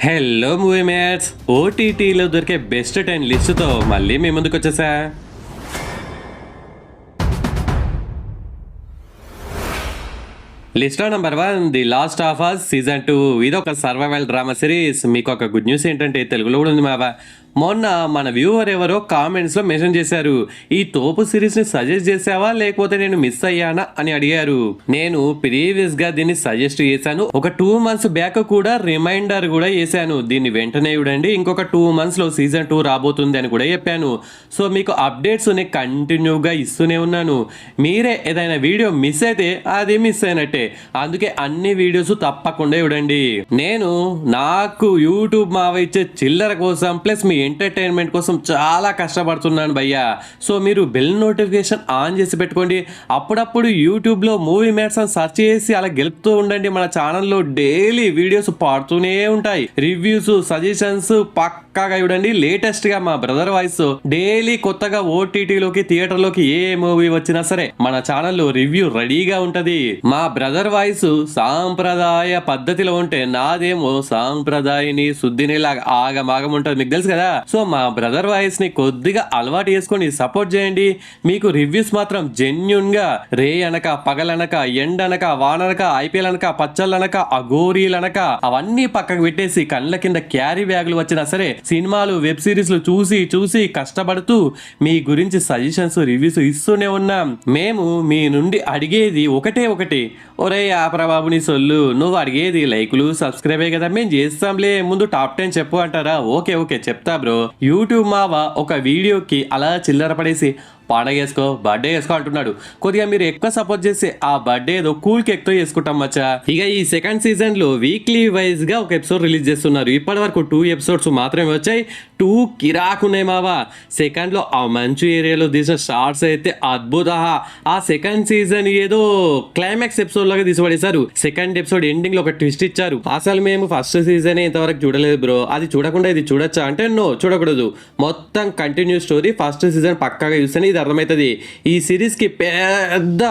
Hello movie mates, ఓటీటీలో దొరికే best 10 లిస్టుతో మళ్ళీ మీ ముందుకు వచ్చేసా. లిస్ట్లో number 1 the last of us season 2. ఇది ఒక సర్వైవల్ డ్రామా సిరీస్. మీకు ఒక గుడ్ న్యూస్ ఏంటంటే తెలుగులో కూడా ఉంది మావా. మొన్న మన వ్యూవర్ ఎవరో కామెంట్స్లో మెన్షన్ చేశారు, ఈ తోపు సిరీస్ని సజెస్ట్ చేసావా లేకపోతే నేను మిస్ అయ్యానా అని అడిగారు. నేను ప్రీవియస్గా దీన్ని సజెస్ట్ చేశాను. ఒక 2 months బ్యాక్ కూడా రిమైండర్ కూడా చేశాను, దీన్ని వెంటనే చూడండి, ఇంకొక 2 monthsలో సీజన్ 2 రాబోతుంది అని కూడా చెప్పాను. సో మీకు అప్డేట్స్ కంటిన్యూగా ఇస్తూనే ఉన్నాను. మీరే ఏదైనా వీడియో మిస్ అయితే అది మిస్ అయినట్టే. అందుకే అన్ని వీడియోస్ తప్పకుండా చూడండి. నేను నాకు యూట్యూబ్ మావ ఇచ్చే చిల్లర కోసం ప్లస్ మీ ఎంటర్టైన్మెంట్ కోసం చాలా కష్టపడుతున్నాను భయ్యా. సో మీరు బెల్ నోటిఫికేషన్ ఆన్ చేసి పెట్టుకోండి. అప్పుడప్పుడు యూట్యూబ్లో మూవీ మేట్స్ అని సెర్చ్ చేసి అలా గెలుపుతూ ఉండండి. మన ఛానల్లో డైలీ వీడియోస్ పాడుతూనే ఉంటాయి. రివ్యూస్, సజెషన్స్ పక్కాగా చూడండి. లేటెస్ట్గా మా బ్రదర్ వాయిస్ డైలీ కొత్తగా ఓటీటీలోకి థియేటర్లోకి ఏ మూవీ వచ్చినా సరే మన ఛానల్లో రివ్యూ రెడీగా ఉంటది. మా బ్రదర్ వాయిస్ సాంప్రదాయ పద్ధతిలో ఉంటే నాదేమో సాంప్రదాయని శుద్ధిని లాగా ఆగమాగం ఉంటుంది, మీకు తెలుసు కదా. సో మా బ్రదర్ వాయిస్ ని కొద్దిగా అలవాటు చేసుకొని సపోర్ట్ చేయండి. మీకు రివ్యూస్ మాత్రం జెన్యున్ గా రే అనక పగలనక ఎండనక వాననక ఐపీఎల్ అనక పచ్చళ్ళనక అఘోరీలనక అవన్నీ పక్కకు పెట్టేసి కళ్ళ కింద క్యారీ బ్యాగులు వచ్చినా సరే సినిమాలు వెబ్ సిరీస్లు చూసి చూసి కష్టపడుతూ మీ గురించి సజెషన్స్ రివ్యూస్ ఇస్తూనే ఉన్నాం. మేము మీ నుండి అడిగేది ఒకటి, ఒరే ఆపరాబాబు నీ సొల్లు, నువ్వు అడిగేది లైకులు సబ్స్క్రైబే కదా, మేము చేస్తాంలే, ముందు టాప్ 10 చెప్పు అంటారా. ఓకే చెప్తా బ్రో. యూట్యూబ్ మావ ఒక వీడియోకి అలా చిల్లర పడేసి పండగ చేసుకో, బర్త్డే చేసుకో అంటున్నాడు. కొద్దిగా మీరు ఎక్కువ సపోర్ట్ చేస్తే ఆ బర్త్డే ఏదో కూల్ కేక్ తో చేసుకుంటాం మచ్చా. ఇక ఈ సెకండ్ సీజన్ లో వీక్లీ వైజ్ గా ఒక ఎపిసోడ్ రిలీజ్ చేస్తున్నారు. ఇప్పటి వరకు 2 episodes మాత్రమే వచ్చాయి. 2 కిరాకున్నాయి మావా. సెకండ్ లో ఆ మంచు ఏరియాలో తీసిన షార్ట్స్ అయితే అద్భుత. ఆ సెకండ్ సీజన్ ఏదో క్లైమాక్స్ ఎపిసోడ్ లాగా తీసిపడేశారు. సెకండ్ ఎపిసోడ్ ఎండింగ్ లో ఒక ట్విస్ట్ ఇచ్చారు. అసలు మేము ఫస్ట్ సీజన్ ఇంతవరకు చూడలేదు బ్రో, అది చూడకుండా ఇది చూడొచ్చా అంటే నో, చూడకూడదు. మొత్తం కంటిన్యూ స్టోరీ. ఫస్ట్ సీజన్ పక్కాగా చూస్తేనే ఇది అర్థమవుతుంది. ఈ సిరీస్ కి పెద్ద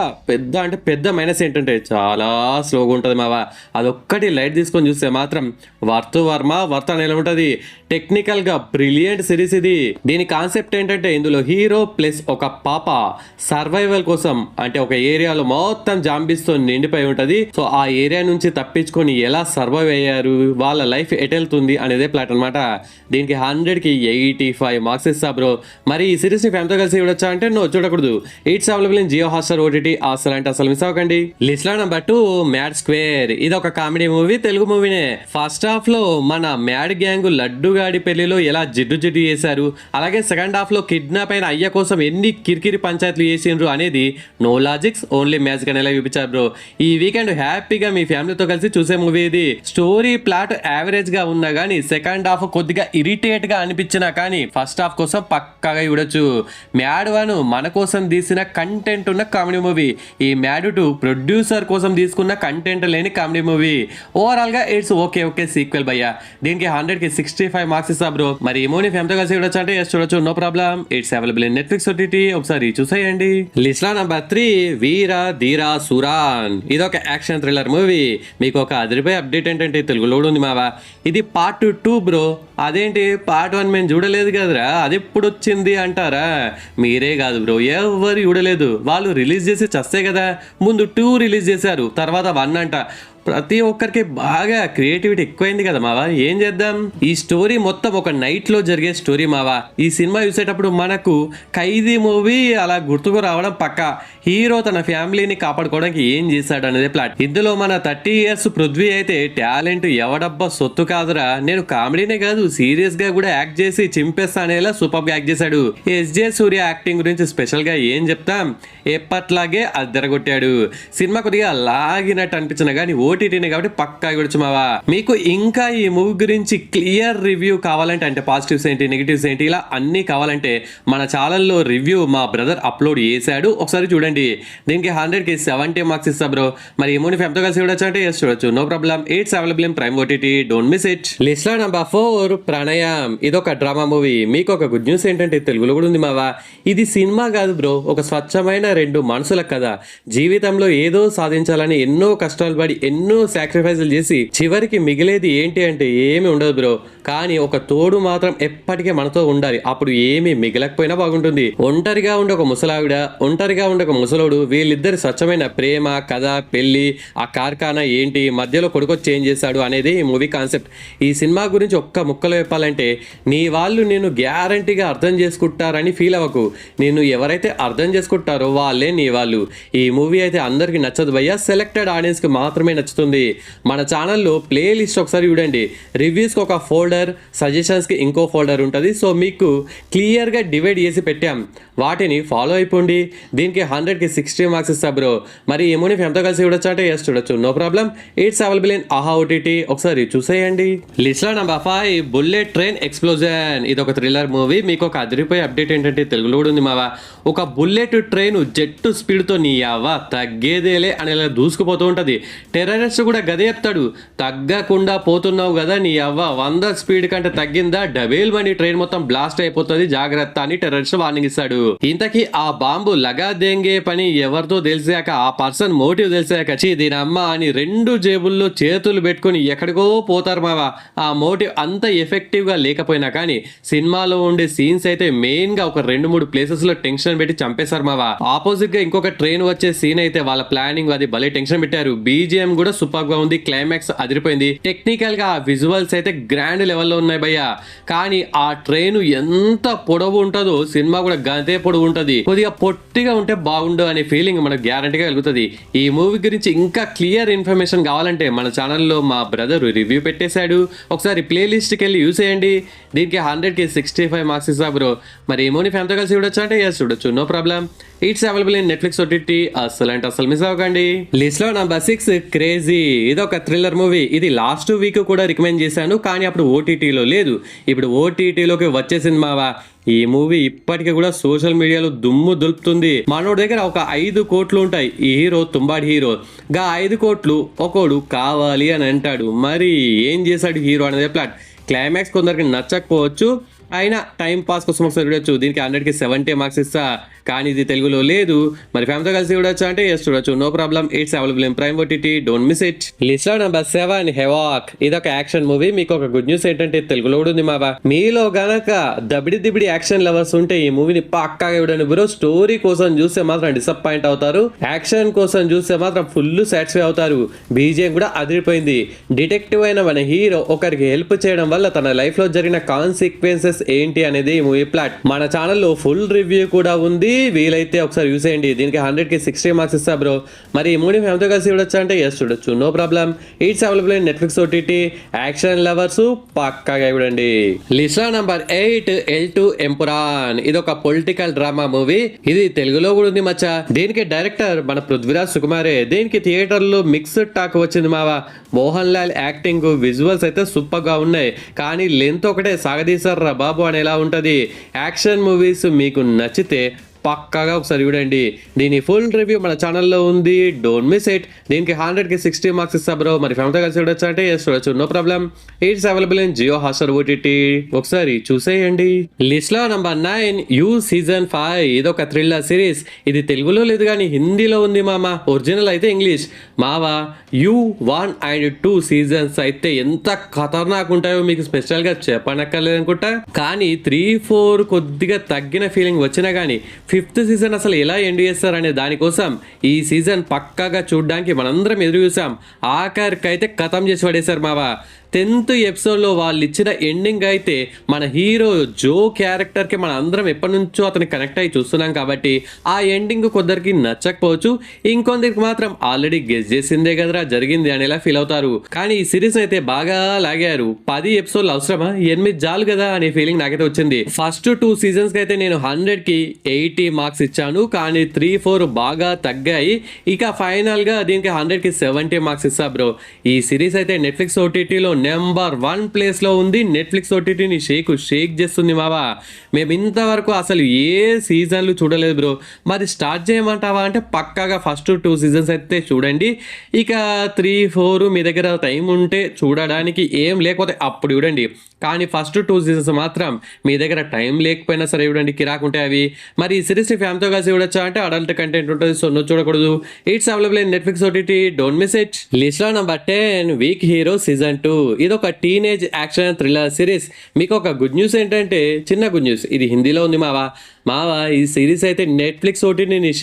మైనస్ ఏంటంటే చాలా స్లోగా ఉంటుంది మావా. అదొక్కటి లైట్ తీసుకొని చూస్తే మాత్రం వర్త్ అనేలా ఉంటుంది. టెక్నికల్ గా బ్రిలియంట్ సిరీస్ ఇది. దీని కాన్సెప్ట్ ఏంటంటే ఇందులో హీరో ప్లస్ ఒక పాప సర్వైవల్ కోసం, అంటే ఒక ఏరియాలో మొత్తం జాంబీస్ తో నిండిపోయి ఉంటది. సో ఆ ఏరియా నుంచి తప్పించుకొని ఎలా సర్వైవ్ అయ్యారు, వాళ్ళ లైఫ్ ఎటెళ్తుంది అనేదే ప్లాట్ అనమాట. దీనికి 100కి 85 మార్క్స్ ఇస్తా బ్రో. మరి ఈ సిరీస్ ని ఫ్యామిలీతో కలిసి చూడొచ్చా అంటే నో, చూడకూడదు. It's available in Jio Hotstar OTT. అసలు మిస్ అవ్వకండి. లిస్ట్ లో నెంబర్ 2 మ్యాడ్ స్క్వేర్. ఇది ఒక కామెడీ మూవీ, తెలుగు మూవీనే. ఫస్ట్ హాఫ్ లో మన మ్యాడ్ గ్యాంగ్ లడ్డుగాడి పెళ్లిలో ఎలా జిడ్డు చేశారు, అలాగే సెకండ్ హాఫ్ లో కిడ్నాప్ అయిన అయ్య కోసం ఎన్ని కిరికిరి పంచాయతీలు చేసిండ్రు అనేది నో లాజిక్స్ ఓన్లీ మ్యాజిక్ అనేలా చూపించారు బ్రో. ఈ వీకెండ్ హ్యాపీగా మీ ఫ్యామిలీతో కలిసి చూసే మూవీ ఇది. స్టోరీ ప్లాట్ యావరేజ్ గా ఉన్నా గానీ సెకండ్ హాఫ్ కొద్దిగా ఇరిటేట్ గా అనిపించినా కానీ ఫస్ట్ హాఫ్ కోసం పక్కాగా చూడొచ్చు. మ్యాడ్ 1 మన కోసం తీసిన కంటెంట్ ఉన్న కామెడీ మూవీ. ఈ మ్యాడ్ 2 ప్రొడ్యూసర్ కోసం తీసుకున్న కంటెంట్ లేని కామెడీ మూవీ. ఓవరాల్ గా ఇట్స్ ఓకే సీక్వెల్ భయ్యా. దీనికి 100కి 65 మార్క్స్ ఇస్తా బ్రో. మరి ఈ మూవీ ఫ్యామిలీతో కలిసి చూడొచ్చు అంటే చూడొచ్చు, no problem. It's available in Netflix OTT. ఒకసారి చూసేయండి. లిస్ట్ లో నెంబర్ 3 వీర ధీర సురాన్. ఇది ఒక యాక్షన్ థ్రిల్లర్ మూవీ. మీకు ఒక అదిరిపోయే అప్డేట్ ఏంటంటే తెలుగులో కూడా ఉంది మావా. ఇది పార్ట్ 2 బ్రో. అదేంటి పార్ట్ 1 మేము చూడలేదు కదరా, అది ఎప్పుడు వచ్చింది అంటారా? మీరే కాదు బ్రో, ఎవరు చూడలేదు. వాళ్ళు రిలీజ్ చేసి చస్తే కదా, ముందు 2 రిలీజ్ చేశారు, తర్వాత 1 అంట. ప్రతి ఒక్కరికి బాగా క్రియేటివిటీ ఎక్కువైంది కదా మావా, ఏం చేద్దాం. ఈ స్టోరీ మొత్తం ఒక నైట్ లో జరిగే స్టోరీ మావా. ఈ సినిమా చూసేటప్పుడు మనకు ఖైదీ మూవీ అలా గుర్తుకు రావడం పక్క. హీరో తన ఫ్యామిలీని కాపాడుకోవడానికి ఏం చేశాడు అనేది ప్లాట్. ఇందులో మన 30 years పృథ్వీ అయితే టాలెంట్ ఎవడబ్బా సొత్తు కాదురా, నేను కామెడీనే కాదు సీరియస్ గా కూడా యాక్ట్ చేసి చింపేస్తా అనేలా సూపర్ గా యాక్ట్ చేశాడు. ఎస్జే సూర్య యాక్టింగ్ గురించి స్పెషల్ గా ఏం చెప్తాం, ఎప్పట్లాగే అద్దరగొట్టాడు. సినిమా కొద్దిగా లాగినట్టు అనిపించిన కానీ ఓటీటీనే కాబట్టి పక్కా చూడొచ్చు మావా. మీకు ఇంకా ఈ మూవీ గురించి క్లియర్ రివ్యూ కావాలంటే, అంటే పాజిటివ్స్ ఏంటి నెగిటివ్స్ ఏంటి ఇలా అన్ని కావాలంటే మన ఛానల్లో రివ్యూ మా బ్రదర్ అప్లోడ్ చేశాడు, ఒకసారి చూడండి. దీనికి 100కి 70 మార్క్స్ ఇస్తా బ్రో. మరి ఈ మూవీ ఫ్యామిలీతో కలిసి చూడొచ్చు అంటే చూడొచ్చు, no problem. It's available in prime OTT, don't miss it. List లో నెంబర్ 4 ప్రణయం. ఇది ఒక డ్రామా మూవీ. మీకు ఒక గుడ్ న్యూస్ ఏంటంటే తెలుగులో కూడా ఉంది మావా. ఇది సినిమా కాదు బ్రో, ఒక స్వచ్ఛమైన 2 మనసుల కథ. జీవితంలో ఏదో సాధించాలని ఎన్నో కష్టాలు పడి ఎన్నో సాక్రిఫైస్లు చేసి చివరికి మిగిలేది ఏంటి అంటే ఏమి ఉండదు బ్రో. కానీ ఒక తోడు మాత్రం ఎప్పటికీ మనతో ఉండాలి. అప్పుడు ఏమి మిగలకపోయినా బాగుంటుంది. ఒంటరిగా ఉండే ఒక ముసలావిడ, ఒంటరిగా ఉండే ఒక ముసలోడు, వీళ్ళిద్దరి స్వచ్ఛమైన ప్రేమ కథ, పెళ్లి, ఆ కార్ఖానా ఏంటి, మధ్యలో కొడుకు చేంజ్ చేశాడు అనేది ఈ మూవీ కాన్సెప్ట్. ఈ సినిమా గురించి ఒక్క ముక్కలో చెప్పాలంటే, నీ వాళ్ళు నేను గ్యారంటీగా అర్థం చేసుకుంటారని ఫీల్ అవ్వకు. నేను ఎవరైతే అర్థం చేసుకుంటారో వాళ్ళే నీ వాళ్ళు. ఈ మూవీ అయితే అందరికి నచ్చదు భయ్యా, సెలెక్టెడ్ ఆడియన్స్కి మాత్రమే నచ్చుతుంది. మన ఛానల్లో ప్లేలిస్ట్ ఒకసారి చూడండి. రివ్యూస్కి ఒక ఫోల్డర్, సజెషన్స్కి ఇంకో ఫోల్డర్ ఉంటుంది. సో మీకు క్లియర్గా డివైడ్ చేసి పెట్టాం, వాటిని ఫాలో అయిపోండి. దీనికి 100కి 60 మార్క్స్ ఇస్తా బ్రో. మరి ఈ మూవీ ఫ్యామిలీతో కలిసి చూడొచ్చు అంటే ఎస్ చూడొచ్చు, no problem. It's available in Aha OTT, ఒకసారి చూసేయండి. లిస్ట్లో నెంబర్ 5 బుల్లెట్ ట్రైన్ ఎక్స్ప్లోజన్. ఇది ఒక థ్రిల్లర్ మూవీ. మీకు ఒక అదిరిపోయే అప్డేట్ ఏంటంటే తెలుగులో కూడా ఉంది మావా. ఒక బుల్లెట్ ట్రైన్ జెట్ స్పీడ్తో నీ అవ్వ తగ్గేదేలే అనేలా దూసుకుపోతూ ఉంటుంది. టెర్రరిస్ట్ కూడా గదే చెప్తాడు, తగ్గకుండా పోతున్నావు కదా నీ అవ్వ, 100 స్పీడ్ కంటే తగ్గిందా డబేల్ మనీ ట్రైన్ మొత్తం బ్లాస్ట్ అయిపోతుంది జాగ్రత్త అని టెర్రరిస్ట్ వార్నింగ్ ఇస్తాడు. ఇంతకీ ఆ బాంబు లగా దెంగే పని ఎవరితో తెలిసాక, ఆ పర్సన్ మోటివ్ తెలిసాక దీని అమ్మ అని 2 జేబుల్లో చేతులు పెట్టుకుని ఎక్కడికో పోతారు మావా. ఆ మోటివ్ అంత ఎఫెక్టివ్ గా లేకపోయినా కానీ సినిమాలో ఉండే సీన్స్ అయితే మెయిన్ గా ఒక 2-3 ప్లేసెస్ లో టెన్షన్ పెట్టి చంపేశారు మావా. ఆపోజిట్ గా ఇంకొక ట్రైన్ వచ్చే సీన్ అయితే వాళ్ళ ప్లానింగ్ అది భలే టెన్షన్ పెట్టారు. బీజిఎం కూడా సూపర్ గా ఉంది, క్లైమాక్స్ అదిరిపోయింది. టెక్నికల్ గా ఆ విజువల్స్ అయితే గ్రాండ్ లెవెల్లో ఉన్నాయి భయ్యా. కానీ ఆ ట్రైన్ ఎంత పొడవు ఉంటుందో సినిమా కూడా గంతే పొడవు ఉంటుంది. కొద్దిగా పొట్టిగా ఉంటే బాగుండు అనే ఫీలింగ్ మనకు గ్యారంటీగా కలుగుతుంది. ఈ మూవీ గురించి ఇంకా క్లియర్ ఇన్ఫర్మేషన్ కావాలంటే మన ఛానల్లో మా బ్రదర్ రివ్యూ పెట్టేశాడు, ఒకసారి ప్లేలిస్ట్కి వెళ్ళి యూస్ చేయండి. దీనికి 100కి 65 మార్క్స్ ఇస్తా బ్రో. మరి ఈ మూవీ ఫ్యామిలీతో కలిసి చూడొచ్చు అంటే ఎస్ చూడొచ్చు, no problem. It's available in Netflix OTT, అస్సలు అంటే అసలు మిస్ అవ్వకండి. లిస్ట్ లో నెంబర్ 6 క్రేజీ. ఇది ఒక థ్రిల్లర్ మూవీ. ఇది లాస్ట్ వీక్ కూడా రికమెండ్ చేశాను, కానీ అప్పుడు ఓటీటీలో లేదు. ఇప్పుడు ఓటీటీలోకి వచ్చేసింది మావా. ఈ మూవీ ఇప్పటికీ కూడా సోషల్ మీడియాలో దుమ్ము దులుపుతుంది. మనోడి దగ్గర ఒక 5 కోట్లు ఉంటాయి. ఈ హీరో తుంబాడి హీరో. గా 5 కోట్లు ఒకడు కావాలి అని అంటాడు. మరి ఏం చేశాడు హీరో అనేది ప్లాట్. క్లైమాక్స్ కొందరికి నచ్చకపోవచ్చు, అయినా టైం పాస్ కోసం ఒకసారి చూడొచ్చు. దీనికి 100కి 70 మార్క్స్ ఇస్తా. కానీ ఇది తెలుగులో లేదు. మరి ఫ్యామిలీతో కలిసి చూడొచ్చు అంటే ఎస్ చూడొచ్చు, no problem. It's available in prime OTT, don't miss it. List లో నెంబర్ 7 హెవాక్. ఇది ఒక యాక్షన్ మూవీ. మీకు ఒక గుడ్ న్యూస్ ఏంటంటే తెలుగులో కూడా ఉంది మావా. మీలో గనక దబిడి యాక్షన్ లవర్స్ ఉంటే ఈ మూవీని పక్కాగా చూడండి బ్రో. స్టోరీ కోసం చూస్తే మాత్రం డిసప్పాయింట్ అవుతారు, యాక్షన్ కోసం చూస్తే మాత్రం ఫుల్ సాటిస్ఫై అవుతారు. బీజిఎం కూడా అదిరిపోయింది. డిటెక్టివ్ అయిన మన హీరో ఒకరికి హెల్ప్ చేయడం వల్ల తన లైఫ్ లో జరిగిన కాన్సిక్వెన్సెస్ ఏంటి అనేది ఈ మూవీ ప్లాట్. మన ఛానల్లో ఫుల్ రివ్యూ కూడా ఉంది, వీలైతే ఒకసారి యూస్ చేయండి. దీనికి 100కి 60 మార్క్స్ ఇస్తా బ్రో. మరి ఈ మూవీ ఫ్యామిలీతో కలిసి చూడొచ్చు అంటే ఎస్ చూడొచ్చు, no problem. It's available in Netflix OTT. Action lovers పక్కాగా చూడండి. లిస్ట్ లో నెంబర్ 8 L2 ఎంపురాన్. ఇది ఒక పొలిటికల్ డ్రామా మూవీ. ఇది తెలుగులో కూడా ఉంది మచ్చా. దీనికి డైరెక్టర్ మన పృథ్వీరాజ్ సుకుమారే. దీనికి థియేటర్ లో మిక్స్డ్ టాక్ వచ్చింది మావా. మోహన్ లాల్ యాక్టింగ్, విజువల్స్ అయితే సూపర్ గా ఉన్నాయి, కానీ లెంత్ ఒకటే సాగదీశారు రా బాబు అనేలా ఉంటది. యాక్షన్ మూవీస్ మీకు నచ్చితే పక్కాగా ఒకసారి చూడండి. దీని ఫుల్ రివ్యూ మన ఛానల్లో ఉంది, డోంట్ మిస్ ఇట్. దీనికి 100కి 60 మార్క్స్ ఇస్తా బ్రో. మరి ఫ్యామిలీతో కలిసి చూడొచ్చు అంటే ఎస్ చూడొచ్చు, no problem. It's available in Jio Hotstar OTT, ఒకసారి చూసేయండి. లిస్ట్ లో నెంబర్ 9 యూ సీజన్ 5. ఇది ఒక థ్రిల్లర్ సిరీస్. ఇది తెలుగులో లేదు కానీ హిందీలో ఉంది మామ. ఒరిజినల్ అయితే ఇంగ్లీష్ మావా. యూ 1 and 2 సీజన్స్ అయితే ఎంత ఖతర్నాక్ ఉంటాయో మీకు స్పెషల్ గా చెప్పనక్కర్లేదు అనుకుంటా. కానీ 3-4 కొద్దిగా తగ్గిన ఫీలింగ్ వచ్చినా కానీ 5th సీజన్ అసలు ఎలా ఎండ్ చేస్తారు అనే దానికోసం ఈ సీజన్ పక్కాగా చూడడానికి మనందరం ఎదురు చూసాం. ఆఖరికైతే ఖతం చేసి పడేశారు మావా. 10th ఎపిసోడ్లో వాళ్ళు ఇచ్చిన ఎండింగ్ అయితే మన హీరో జో క్యారెక్టర్కి మన అందరం ఎప్పటి నుంచో అతను కనెక్ట్ అయ్యి చూస్తున్నాం కాబట్టి ఆ ఎండింగ్ కొందరికి నచ్చకపోవచ్చు, ఇంకొందరికి మాత్రం ఆల్రెడీ గెస్ చేసిందే కదరా జరిగింది అనేలా ఫీల్ అవుతారు. కానీ ఈ సిరీస్ అయితే బాగా లాగారు. 10 ఎపిసోడ్లు అవసరమా, 8 చాలు కదా అనే ఫీలింగ్ నాకైతే వచ్చింది. ఫస్ట్ 2 సీజన్స్ కి అయితే నేను 100కి 80 మార్క్స్ ఇచ్చాను, కానీ 3-4 బాగా తగ్గాయి. ఇక ఫైనల్ గా దీనికి 100కి 70 మార్క్స్ ఇస్తా బ్రో. ఈ సిరీస్ అయితే నెట్ఫ్లిక్స్ ఓటీటీలో నెంబర్ 1 ప్లేస్లో ఉంది. నెట్ఫ్లిక్స్ ఓటీటీని షేక్ చేస్తుంది మావా. మేము ఇంతవరకు అసలు ఏ సీజన్లు చూడలేదు బ్రో. మరి స్టార్ట్ చేయమంటావా అంటే పక్కాగా ఫస్ట్ 2 సీజన్స్ అయితే చూడండి. ఇక 3, 4 మీ దగ్గర టైం ఉంటే చూడడానికి ఏం లేకపోతే అప్పుడు చూడండి. కానీ ఫస్ట్ 2 సీజన్స్ మాత్రం మీ దగ్గర టైం లేకపోయినా సరే చూడండి, కిరాకుంటే అవి. మరి ఈ సిరీస్ని ఫ్యామిలీతో కలిసి చూడొచ్చా అంటే అడల్ట్ కంటెంట్ ఉంటుంది, సో నువ్వు చూడకూడదు. It's available in Netflix OTT, don't miss it. లిస్ట్లో నెంబర్ 10 వీక్ హీరో సీజన్ 2. ఇది ఒక టీనేజ్ యాక్షన్ థ్రిల్లర్ సిరీస్. మీకు ఒక గుడ్ న్యూస్ ఏంటంటే, చిన్న గుడ్ న్యూస్, ఇది హిందీలో ఉంది మావా. ఈ సిరీస్ అయితే నెట్ఫ్లిక్స్ ఓటీటీని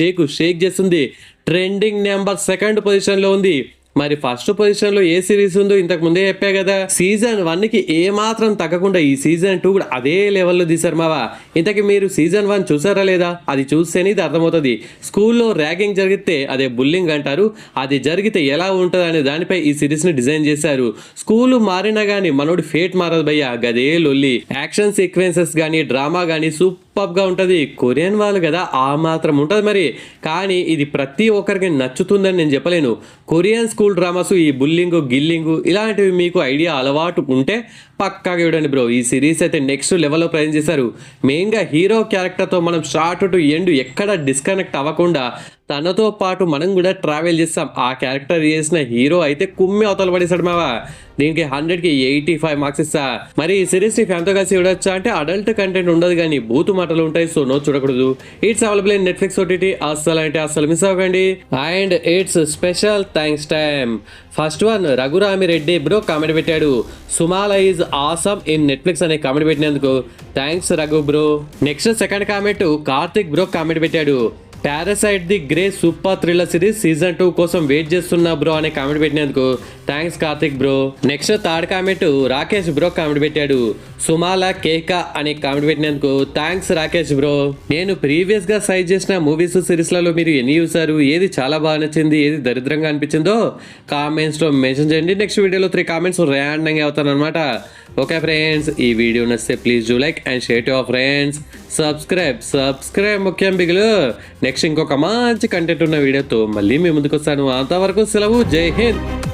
షేక్ చేస్తుంది. ట్రెండింగ్ నెంబర్ 2nd పొజిషన్లో ఉంది. మరి ఫస్ట్ పొజిషన్లో ఏ సిరీస్ ఉందో ఇంతకు ముందే చెప్పా కదా. సీజన్ 1కి ఏమాత్రం తగ్గకుండా ఈ సీజన్ 2 కూడా అదే లెవెల్లో తీశారు మావా. ఇంతకీ మీరు సీజన్ 1 చూసారా లేదా? అది చూస్తేనే ఇది అర్థమవుతుంది. స్కూల్లో ర్యాగింగ్ జరిగితే అదే బుల్లింగ్ అంటారు. అది జరిగితే ఎలా ఉంటుంది అనే దానిపై ఈ సిరీస్ని డిజైన్ చేశారు. స్కూల్ మారినా కానీ మనోడి ఫేట్ మారదు భయ్యా, గదే లొల్లి. యాక్షన్ సీక్వెన్సెస్ కానీ డ్రామా కానీ సూపర్గా ఉంటుంది. కొరియన్ వాళ్ళు కదా, ఆ మాత్రం ఉంటుంది మరి. కానీ ఇది ప్రతి ఒక్కరికి నచ్చుతుందని నేను చెప్పలేను. కొరియన్ స్కూల్ డ్రామాస్, ఈ బుల్లింగ్ గిల్లింగ్ ఇలాంటివి మీకు ఐడియా అలవాటు ఉంటే పక్కాగా చూడండి బ్రో. ఈ సిరీస్ అయితే నెక్స్ట్ లెవెల్లో ప్రజెంట్ చేశారు. మెయిన్గా హీరో క్యారెక్టర్తో మనం స్టార్ట్ టు ఎండ్ ఎక్కడ డిస్కనెక్ట్ అవ్వకుండా తనతో పాటు మనం కూడా ట్రావెల్ చేస్తాం. ఆ క్యారెక్టర్ చేసిన హీరో అయితే కుమ్మి అవతల పడేశాడు మావా. దీనికి 100కి 85 మార్క్స్ ఇస్తా. మరి ఈ సిరీస్ని ఫ్యామిలీతో కలిసి చూడొచ్చా అంటే అడల్ట్ కంటెంట్ ఉండదు కానీ బూతు మాటలు ఉంటాయి, సో నో చూడకూడదు. It's available in Netflix OTT, అస్సలు మిస్ అవ్వకండి. And it's special thanks time. First one Raghuramireddy bro comment పెట్టాడు, సుమాల ఈజ్ ఆసమ్ ఇన్ నెట్ఫ్లిక్స్ అనే కామెంట్ పెట్టినందుకు thanks Raghu bro. Next second comment Karthik bro comment పెట్టాడు, parasite the grey super thriller series season 2 కోసం wait చేస్తున్నా bro అనే comment పెట్టినందుకు thanks Karthik bro. Next third comment Rakesh bro comment పెట్టాడు, సుమాల కేక అనే కామెంట్ పెట్టినందుకు థ్యాంక్స్ రాకేష్ బ్రో. నేను ప్రీవియస్ గా సైజ్ చేసిన మూవీస్ సిరీస్లలో మీరు ఎన్ని చూసారు, ఏది చాలా బాగా నచ్చింది, ఏది దరిద్రంగా అనిపించిందో కామెంట్స్ లో మెన్షన్ చేయండి. నెక్స్ట్ వీడియోలో 3 కామెంట్స్ ర్యాండంగా అవుతాను అనమాట. ఓకే ఫ్రెండ్స్, ఈ వీడియో నచ్చితే please do like and share to your friends. Subscribe ముఖ్యం బిగులు. నెక్స్ట్ ఇంకొక మంచి కంటెంట్ ఉన్న వీడియోతో మళ్ళీ మీ ముందుకు వస్తాను. అంతవరకు సెలవు, జై హింద్.